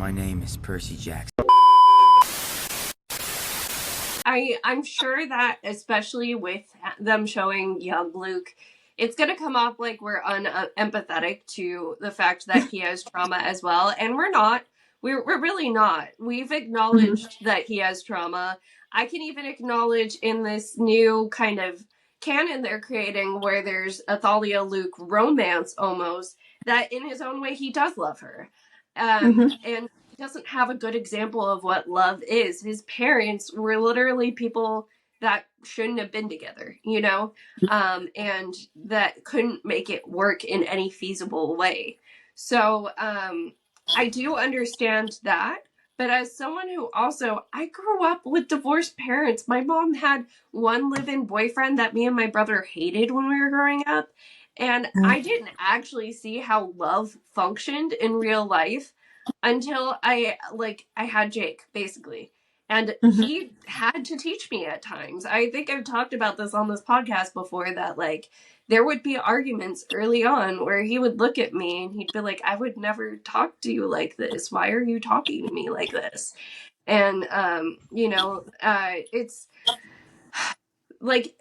My name is Percy Jackson. I'm sure that, especially with them showing young Luke, it's going to come off like we're unempathetic to the fact that he has trauma as well. And we're not. We're really not. We've acknowledged that he has trauma. I can even acknowledge in this new kind of canon they're creating where there's a Thalia Luke romance almost, that in his own way he does love her. And he doesn't have a good example of what love is. His parents were literally people that shouldn't have been together, you know, and that couldn't make it work in any feasible way. So I do understand that. But as someone who also, I grew up with divorced parents. My mom had one live-in boyfriend that me and my brother hated when we were growing up. And I didn't actually see how love functioned in real life until I had Jake, basically. And he had to teach me at times. I think I've talked about this on this podcast before, that like there would be arguments early on where he would look at me and he'd be like, I would never talk to you like this. Why are you talking to me like this? And it's like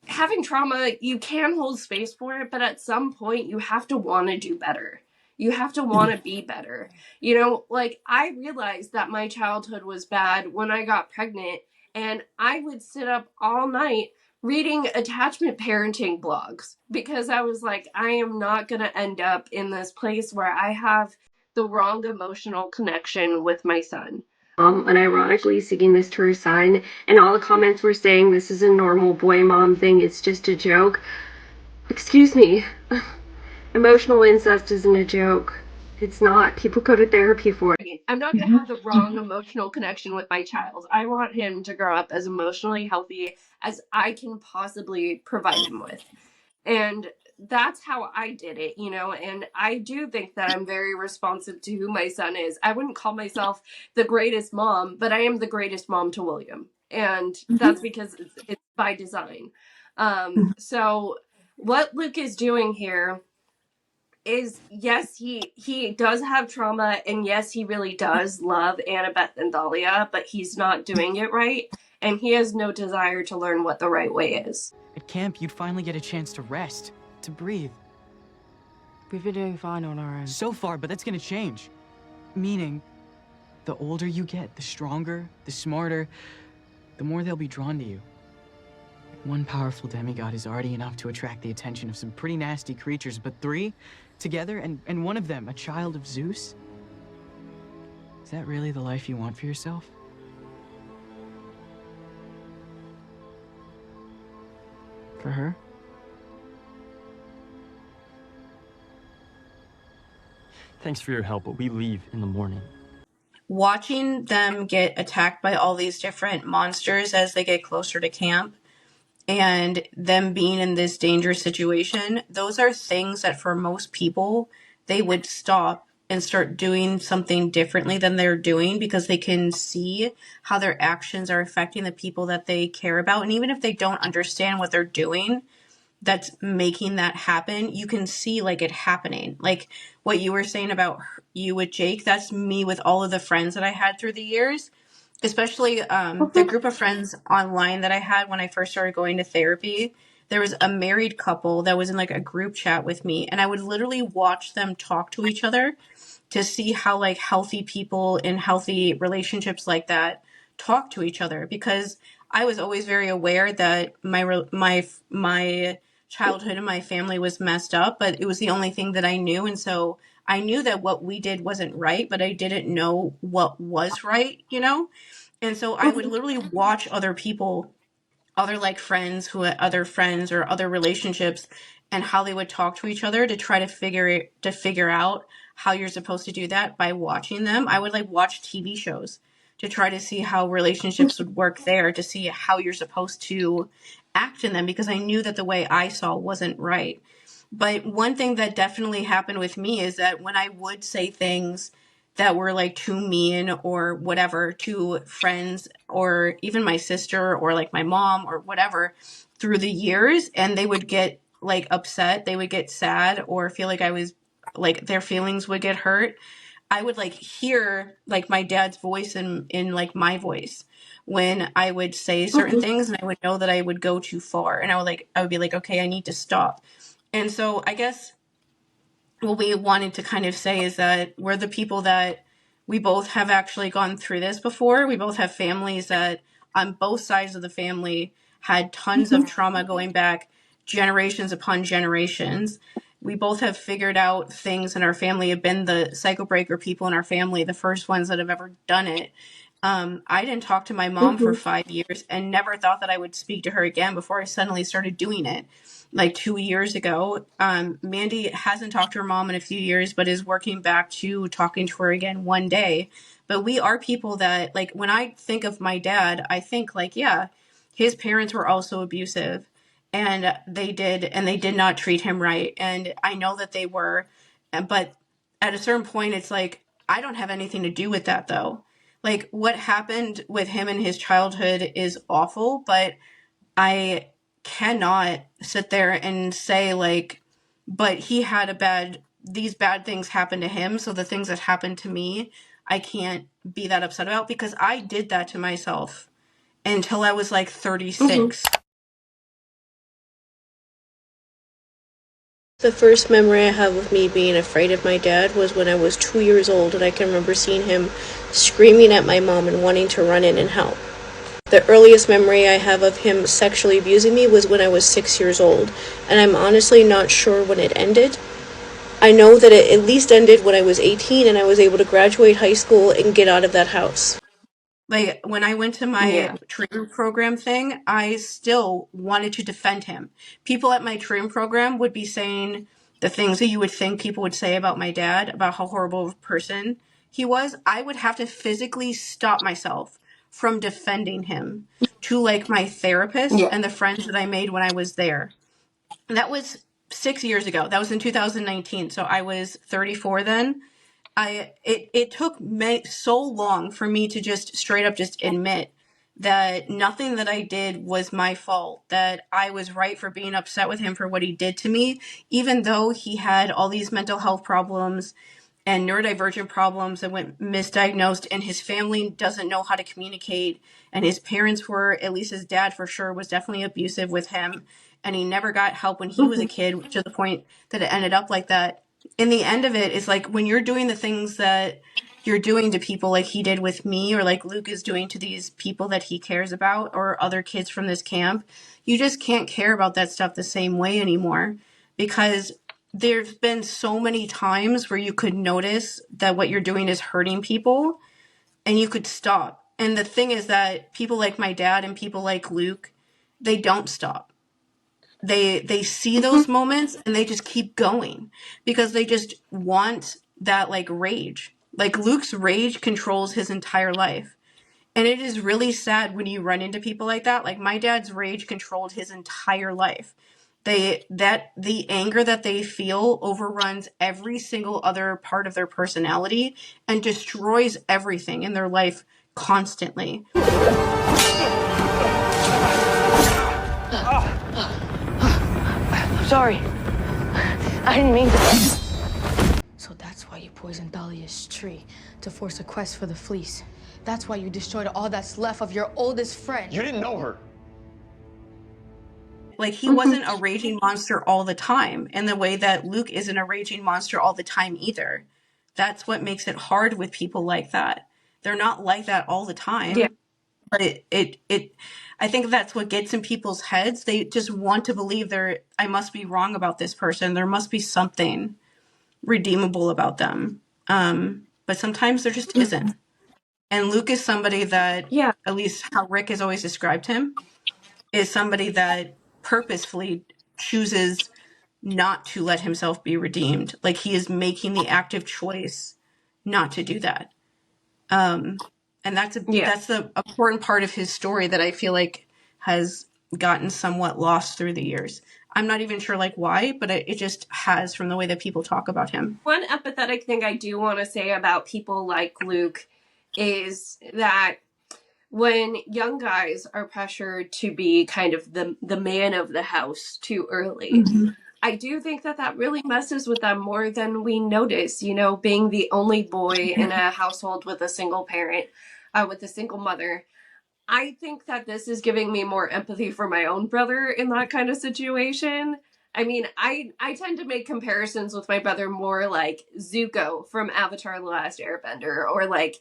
having trauma, you can hold space for it, but at some point you have to want to do better. You have to want to be better. You know, like I realized that my childhood was bad when I got pregnant, and I would sit up all night reading attachment parenting blogs because I was like, I am not going to end up in this place where I have the wrong emotional connection with my son. And ironically seeking this to her son, and all the comments were saying this is a normal boy mom thing, it's just a joke. Excuse me. Emotional incest isn't a joke. It's not. People go to therapy for it. I'm not going to have the wrong emotional connection with my child. I want him to grow up as emotionally healthy as I can possibly provide him with. And that's how I did it, you know, and I do think that I'm very responsive to who my son is. I wouldn't call myself the greatest mom, but I am the greatest mom to William. And that's because it's by design. So what Luke is doing here is, yes, he does have trauma, and yes, he really does love Annabeth and Dahlia, but he's not doing it right, and he has no desire to learn what the right way is. At camp, you'd finally get a chance to rest, to breathe. We've been doing fine on our own. So far, but that's gonna change. Meaning, the older you get, the stronger, the smarter, the more they'll be drawn to you. One powerful demigod is already enough to attract the attention of some pretty nasty creatures, but three together, and one of them a child of Zeus? Is that really the life you want for yourself? For her? Thanks for your help, but we leave in the morning. Watching them get attacked by all these different monsters as they get closer to camp, and them being in this dangerous situation, those are things that for most people, they would stop and start doing something differently than they're doing, because they can see how their actions are affecting the people that they care about. And even if they don't understand what they're doing that's making that happen, you can see like it happening. Like what you were saying about you with Jake, that's me with all of the friends that I had through the years, especially the group of friends online that I had when I first started going to therapy. There was a married couple that was in like a group chat with me, and I would literally watch them talk to each other to see how like healthy people in healthy relationships like that talk to each other, because I was always very aware that my childhood and my family was messed up, but it was the only thing that I knew. And so I knew that what we did wasn't right, but I didn't know what was right, you know? And so I would literally watch other people, other like friends who had other friends or other relationships, and how they would talk to each other to try to figure out how you're supposed to do that by watching them. I would like watch TV shows to try to see how relationships would work there, to see how you're supposed to act in them, because I knew that the way I saw wasn't right. But one thing that definitely happened with me is that when I would say things that were like too mean or whatever to friends or even my sister or like my mom or whatever through the years, and they would get like upset, they would get sad or feel like I was like their feelings would get hurt, I would like hear like my dad's voice in like my voice when I would say certain things, and I would know that I would go too far, and I would be like, okay, I need to stop. And so I guess what we wanted to kind of say is that we're the people that we both have actually gone through this before. We both have families that on both sides of the family had tons of trauma going back generations upon generations. We both have figured out things in our family, have been the cycle breaker people in our family, the first ones that have ever done it. I didn't talk to my mom for 5 years and never thought that I would speak to her again before I suddenly started doing it like 2 years ago. Mandy hasn't talked to her mom in a few years, but is working back to talking to her again one day. But we are people that, like, when I think of my dad, I think, like, yeah, his parents were also abusive, and they did not treat him right. And I know that they were, but at a certain point, it's like, I don't have anything to do with that, though. Like, what happened with him in his childhood is awful, but I cannot sit there and say, like, but he had these bad things happen to him, so the things that happened to me, I can't be that upset about, because I did that to myself until I was like 36. The first memory I have of me being afraid of my dad was when I was 2 years old, and I can remember seeing him screaming at my mom and wanting to run in and help. The earliest memory I have of him sexually abusing me was when I was 6 years old, and I'm honestly not sure when it ended. I know that it at least ended when I was 18 and I was able to graduate high school and get out of that house. Like, when I went to my treatment program thing, I still wanted to defend him. People at my treatment program would be saying the things that you would think people would say about my dad, about how horrible of a person he was. I would have to physically stop myself from defending him to, like, my therapist and the friends that I made when I was there. That was 6 years ago. That was in 2019. So I was 34 then. It took so long for me to just straight up just admit that nothing that I did was my fault, that I was right for being upset with him for what he did to me, even though he had all these mental health problems and neurodivergent problems that went misdiagnosed, and his family doesn't know how to communicate, and his parents were, at least his dad for sure, was definitely abusive with him, and he never got help when he was a kid, to the point that it ended up like that. In the end of it is like, when you're doing the things that you're doing to people like he did with me, or like Luke is doing to these people that he cares about, or other kids from this camp, you just can't care about that stuff the same way anymore, because there's been so many times where you could notice that what you're doing is hurting people and you could stop. And the thing is that people like my dad and people like Luke, they don't stop. They see those moments and they just keep going, because they just want that, like, rage. Like, Luke's rage controls his entire life. And it is really sad when you run into people like that. Like, my dad's rage controlled his entire life. The anger that they feel overruns every single other part of their personality and destroys everything in their life constantly. Sorry. I didn't mean to. So that's why you poisoned Dahlia's tree, to force a quest for the fleece. That's why you destroyed all that's left of your oldest friend. You didn't know her. Like, he wasn't a raging monster all the time, in the way that Luke isn't a raging monster all the time either. That's what makes it hard with people like that. They're not like that all the time. Yeah. But I think that's what gets in people's heads. They just want to believe I must be wrong about this person. There must be something redeemable about them. But sometimes there just isn't. And Luke is somebody that, at least how Rick has always described him, is somebody that purposefully chooses not to let himself be redeemed. Like, he is making the active choice not to do that. And that's the important part of his story that I feel like has gotten somewhat lost through the years. I'm not even sure, like, why, but it just has, from the way that people talk about him. One empathetic thing I do want to say about people like Luke is that when young guys are pressured to be kind of the man of the house too early, I do think that that really messes with them more than we notice, you know, being the only boy in a household with a single parent, with a single mother. I think that this is giving me more empathy for my own brother in that kind of situation. I mean, I tend to make comparisons with my brother more like Zuko from Avatar: The Last Airbender, or like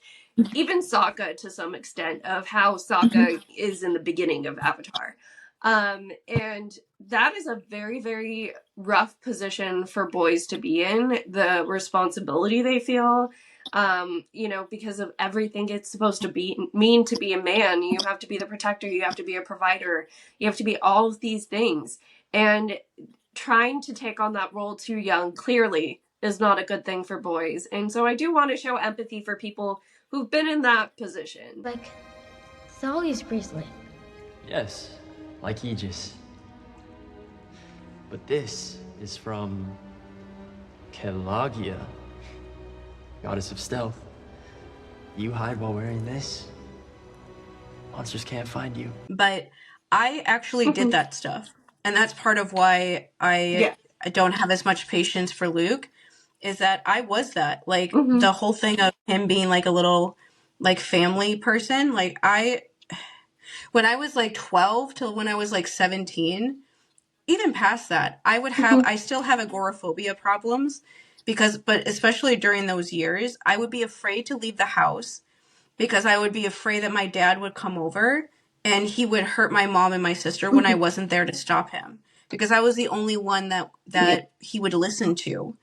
even Sokka to some extent, of how Sokka is in the beginning of Avatar. And that is a very, very rough position for boys to be in, the responsibility they feel, you know, because of everything it's supposed to be mean to be a man. You have to be the protector, you have to be a provider, you have to be all of these things. And trying to take on that role too young clearly is not a good thing for boys. And so I do want to show empathy for people who've been in that position. Like Thalia's bracelet. Yes, like Aegis. But this is from Kelagia, goddess of stealth. You hide while wearing this, monsters can't find you. But I actually did that stuff. And that's part of why I don't have as much patience for Luke, is that I was that. Like, the whole thing of him being like a little like family person, like when I was like 12 till when I was like 17, even past that, I still have agoraphobia problems but especially during those years, I would be afraid to leave the house because I would be afraid that my dad would come over and he would hurt my mom and my sister when I wasn't there to stop him, because I was the only one that he would listen to.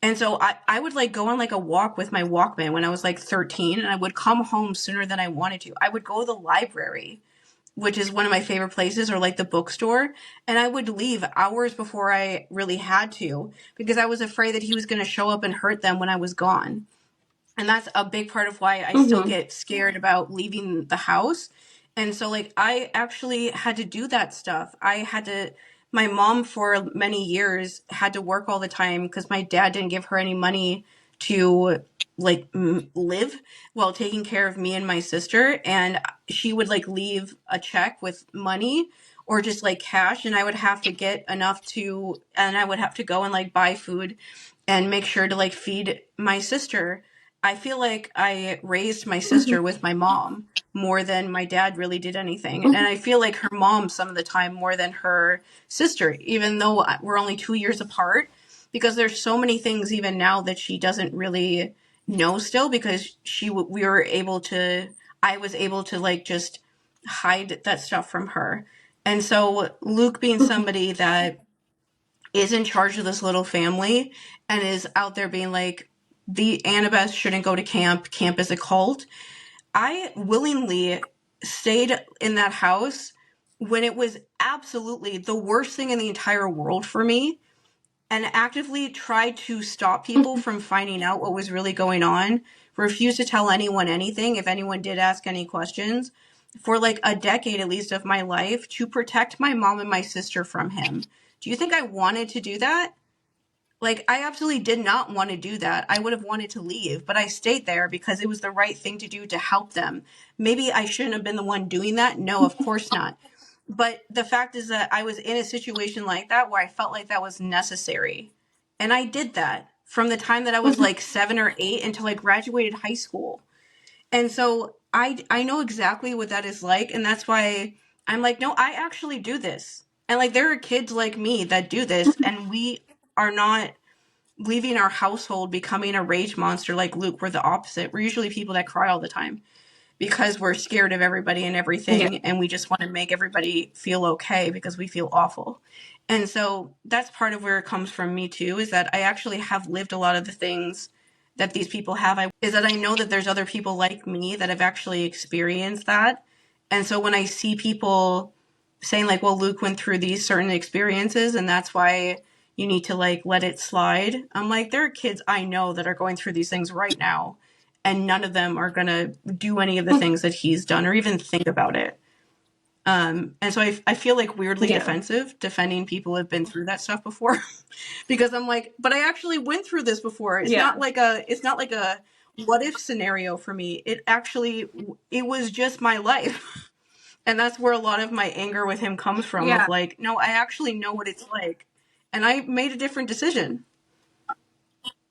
And so I would like go on like a walk with my Walkman when I was like 13, and I would come home sooner than I wanted to. I would go to the library, which is one of my favorite places, or like the bookstore, and I would leave hours before I really had to because I was afraid that he was going to show up and hurt them when I was gone. And that's a big part of why I still get scared about leaving the house. And so like I actually had to do that stuff. My mom for many years had to work all the time because my dad didn't give her any money to like live while taking care of me and my sister. And she would like leave a check with money or just like cash, and I would have to get enough and I would have to go and like buy food and make sure to like feed my sister. I feel like I raised my sister with my mom more than my dad really did anything. And I feel like her mom some of the time more than her sister, even though we're only 2 years apart, because there's so many things even now that she doesn't really know still, because I was able to like just hide that stuff from her. And so Luke being somebody that is in charge of this little family and is out there being like, the Annabeth shouldn't go to camp. Camp is a cult. I willingly stayed in that house when it was absolutely the worst thing in the entire world for me, and actively tried to stop people from finding out what was really going on. Refused to tell anyone anything if anyone did ask any questions for like a decade at least of my life, to protect my mom and my sister from him. Do you think I wanted to do that? Like, I absolutely did not want to do that. I would have wanted to leave, but I stayed there because it was the right thing to do to help them. Maybe I shouldn't have been the one doing that. No, of course not. But the fact is that I was in a situation like that where I felt like that was necessary. And I did that from the time that I was like 7 or 8 until I graduated high school. And so I know exactly what that is like. And that's why I'm like, no, I actually do this. And like, there are kids like me that do this, and we are not leaving our household becoming a rage monster like Luke. We're the opposite. We're usually people that cry all the time because we're scared of everybody and everything, and we just want to make everybody feel okay because we feel awful. And so that's part of where it comes from me too, is that I actually have lived a lot of the things that these people have. Is that I know that there's other people like me that have actually experienced that. And so when I see people saying like, well, Luke went through these certain experiences and that's why you need to like let it slide, I'm like, there are kids I know that are going through these things right now, and none of them are going to do any of the things that he's done or even think about it. And so I feel like weirdly defensive defending people who have been through that stuff before because I'm like, but I actually went through this before. It's not like a what if scenario for me. It was just my life. And that's where a lot of my anger with him comes from, of like, no, I actually know what it's like. and I made a different decision.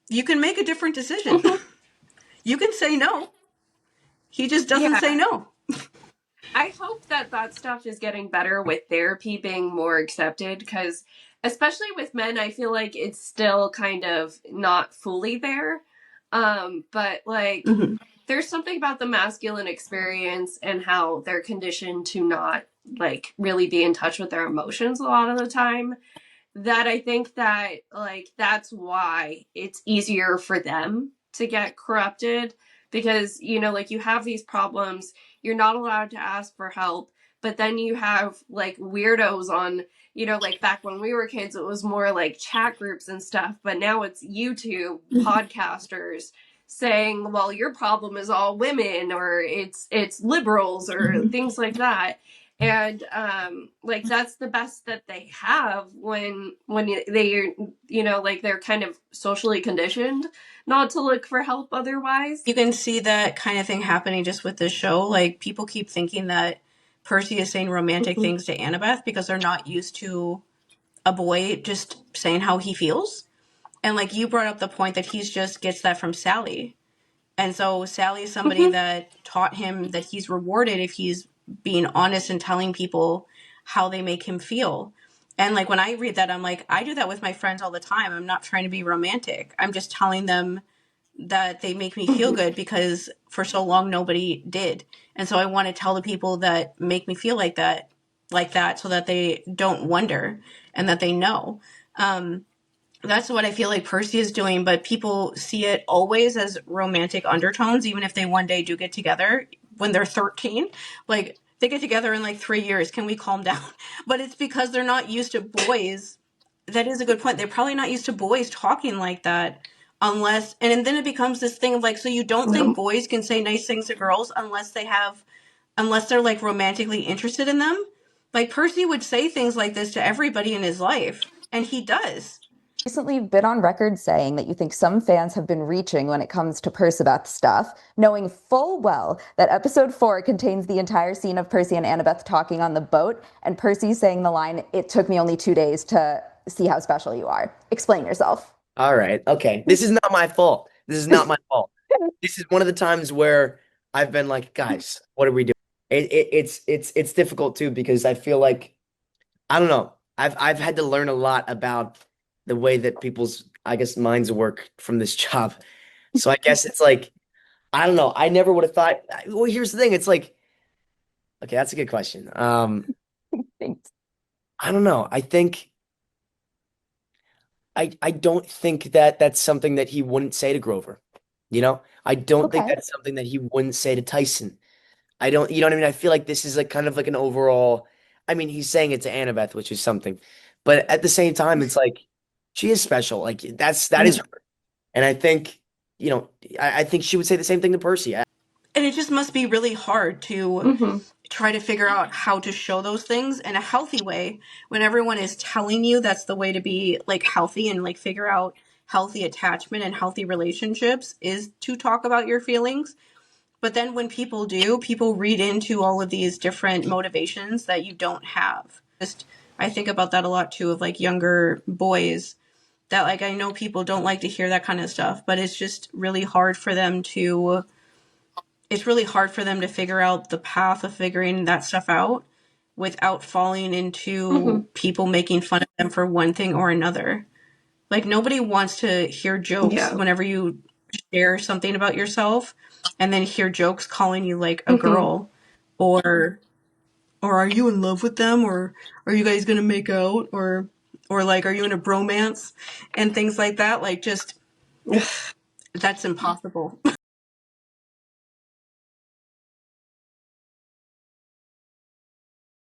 You can make a different decision. You can say no. He just doesn't say no. I hope that that stuff is getting better with therapy being more accepted, because especially with men, I feel like it's still kind of not fully there. But like, there's something about the masculine experience and how they're conditioned to not like really be in touch with their emotions a lot of the time, that I think that like that's why it's easier for them to get corrupted, because you know, like, you have these problems, you're not allowed to ask for help, but then you have like weirdos on, you know, like back when we were kids it was more like chat groups and stuff, but now it's YouTube podcasters saying, well, your problem is all women, or it's liberals, or things like that. And like that's the best that they have when they, you know, like they're kind of socially conditioned not to look for help otherwise. You can see that kind of thing happening just with this show. Like, people keep thinking that Percy is saying romantic things to Annabeth because they're not used to a boy just saying how he feels. And like you brought up the point that he's just gets that from Sally. And so Sally is somebody that taught him that he's rewarded if he's being honest and telling people how they make him feel. And like when I read that, I'm like, I do that with my friends all the time. I'm not trying to be romantic. I'm just telling them that they make me feel good because for so long nobody did. And so I want to tell the people that make me feel like that, so that they don't wonder and that they know. That's what I feel like Percy is doing, but people see it always as romantic undertones, even if they one day do get together when they're 13. Like, they get together in like 3 years. Can we calm down? But it's because they're not used to boys. That is a good point. They're probably not used to boys talking like that unless, and then it becomes this thing of like, so you don't think boys can say nice things to girls unless they're like romantically interested in them? Like, Percy would say things like this to everybody in his life, and he does. Recently been on record saying that you think some fans have been reaching when it comes to Percabeth stuff, knowing full well that episode 4 contains the entire scene of Percy and Annabeth talking on the boat, and Percy saying the line, "It took me only 2 days to see how special you are." Explain yourself. All right. Okay. This is not my fault. This is not my fault. This is one of the times where I've been like, guys, what are we doing? It's difficult too, because I feel like, I don't know. I've had to learn a lot about the way that people's, I guess, minds work from this job. So I guess it's like, I don't know. I never would have thought. Well, here's the thing. It's like, okay, that's a good question. Thanks. I don't know. I don't think that that's something that he wouldn't say to Grover. You know, I don't think Okay. that's something that he wouldn't say to Tyson. I don't, you know what I mean? I feel like this is like kind of like an overall, I mean, he's saying it to Annabeth, which is something, but at the same time, it's like, she is special. Like that is her. And I think, you know, I think she would say the same thing to Percy. And it just must be really hard to try to figure out how to show those things in a healthy way when everyone is telling you that's the way to be like healthy and like figure out healthy attachment and healthy relationships is to talk about your feelings. But then when people do, people read into all of these different motivations that you don't have. I think about that a lot too, of like younger boys that, like, I know people don't like to hear that kind of stuff, but it's just really hard for them to figure out the path of figuring that stuff out without falling into people making fun of them for one thing or another. Like, nobody wants to hear jokes whenever you share something about yourself and then hear jokes calling you like a girl, or are you in love with them, or are you guys gonna make out, or like, are you in a bromance and things like that. Like, just that's impossible.